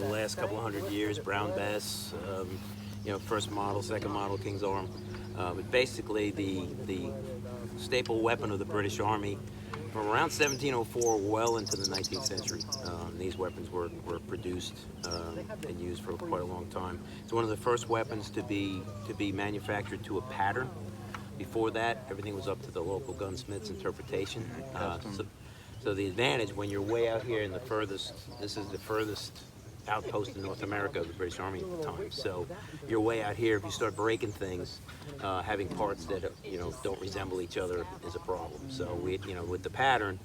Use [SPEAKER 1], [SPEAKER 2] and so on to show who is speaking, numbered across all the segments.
[SPEAKER 1] the last couple of 100 years, brown bass, you know, first model, second model, King's Arm. But basically the staple weapon of the British Army from around 1704 well into the 19th century. These weapons were produced and used for quite a long time. It's one of the first weapons to be manufactured to a pattern. Before that, everything was up to the local gunsmith's interpretation. So the advantage when you're way out here in the furthest, this is the furthest outpost in North America of the British Army at the time. So you're way out here. If you start breaking things, having parts that don't resemble each other is a problem. So with the pattern,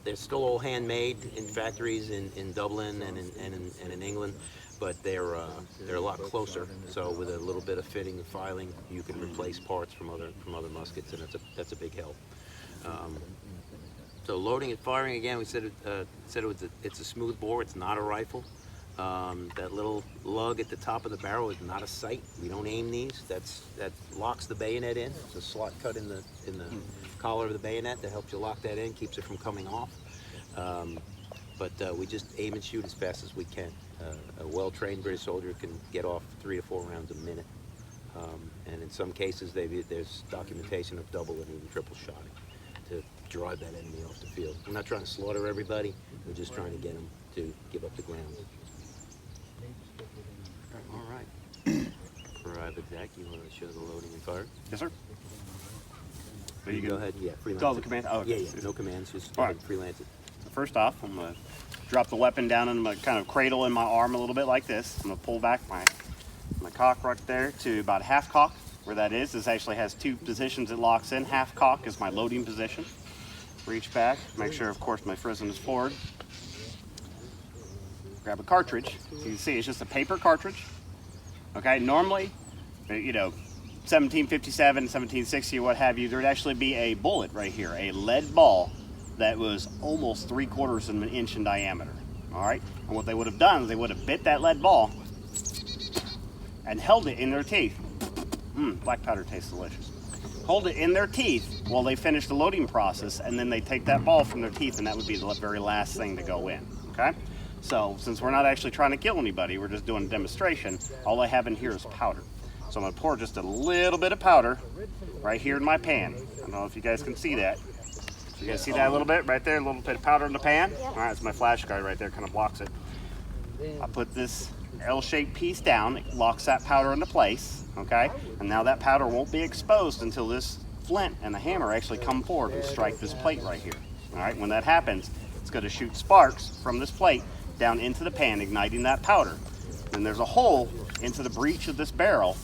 [SPEAKER 1] they're still all handmade in factories in Dublin and in England, but they're a lot closer. So with a little bit of fitting and filing, you can replace parts from other muskets, and that's a big help. So loading and firing, again, we said it's a smooth bore. It's not a rifle. That little lug at the top of the barrel is not a sight. We don't aim these. That locks the bayonet in. It's a slot cut in the collar of the bayonet that helps you lock that in, keeps it from coming off. But we just aim and shoot as fast as we can. A well-trained British soldier can get off 3 to 4 rounds a minute. And in some cases, there's documentation of double and even triple shotting to drive that enemy off the field. We're not trying to slaughter everybody. We're just trying to get them to give up the ground. All right. Private Zach, you want to show the loading and fire?
[SPEAKER 2] Yes, sir. So
[SPEAKER 1] you go ahead. Yeah, freelance.
[SPEAKER 2] All the commands? Oh, okay.
[SPEAKER 1] Yeah, no commands. Just go ahead and freelance it.
[SPEAKER 2] So first off, I'm going to drop the weapon down and I'm going to kind of cradle in my arm a little bit like this. I'm going to pull back my cock right there to about half cock. Where that is, this actually has 2 positions it locks in. Half cock is my loading position. Reach back, make sure, of course, my frizzen is forward. Grab a cartridge. So you can see it's just a paper cartridge. Okay, normally, 1757, 1760, what have you, there would actually be a bullet right here, a lead ball that was almost 3/4 of an inch in diameter. All right, and what they would have done is they would have bit that lead ball and held it in their teeth. Black powder tastes delicious. Hold it in their teeth while they finish the loading process, and then they take that ball from their teeth, and that would be the very last thing to go in, okay? So since we're not actually trying to kill anybody, we're just doing a demonstration, all I have in here is powder. So I'm gonna pour just a little bit of powder right here in my pan. I don't know if you guys can see that. You guys see that a little bit right there, a little bit of powder in the pan? All right, it's my flash guard right there, kind of blocks it. I put this L-shaped piece down, it locks that powder into place, okay? And now that powder won't be exposed until this flint and the hammer actually come forward and strike this plate right here. All right, when that happens, it's going to shoot sparks from this plate down into the pan, igniting that powder. Then there's a hole into the breech of this barrel.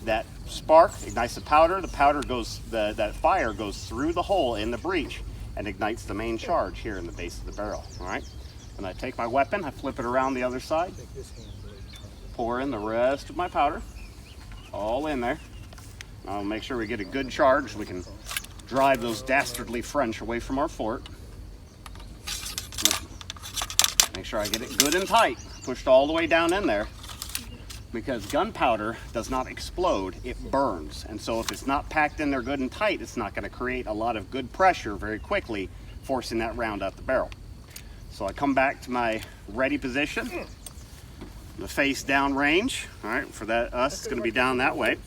[SPEAKER 2] That spark ignites the powder goes, that fire goes through the hole in the breech and ignites the main charge here in the base of the barrel, all right? And I take my weapon, I flip it around the other side, pour in the rest of my powder, all in there. I'll make sure we get a good charge so we can drive those dastardly French away from our fort. Make sure I get it good and tight, pushed all the way down in there, because gunpowder does not explode, it burns. And so if it's not packed in there good and tight, it's not going to create a lot of good pressure very quickly, forcing that round out the barrel. So I come back to my ready position, the face down range. All right, for that us, it's going to be down that way.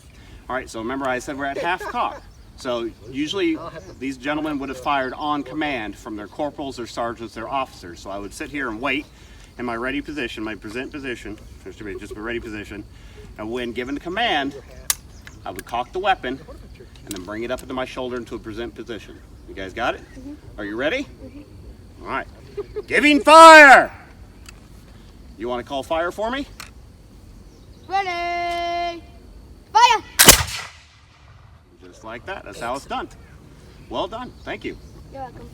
[SPEAKER 2] All right, so remember I said we're at half cock. So usually these gentlemen would have fired on command from their corporals, their sergeants, their officers. So I would sit here and wait in my ready position, my present position, just my ready position. And when given the command, I would cock the weapon and then bring it up into my shoulder into a present position. You guys got it? Are you ready? All right. Giving fire! You want to call fire for me?
[SPEAKER 3] Ready! Fire!
[SPEAKER 2] Just like that. That's how it's done. Well done. Thank you.
[SPEAKER 3] You're welcome.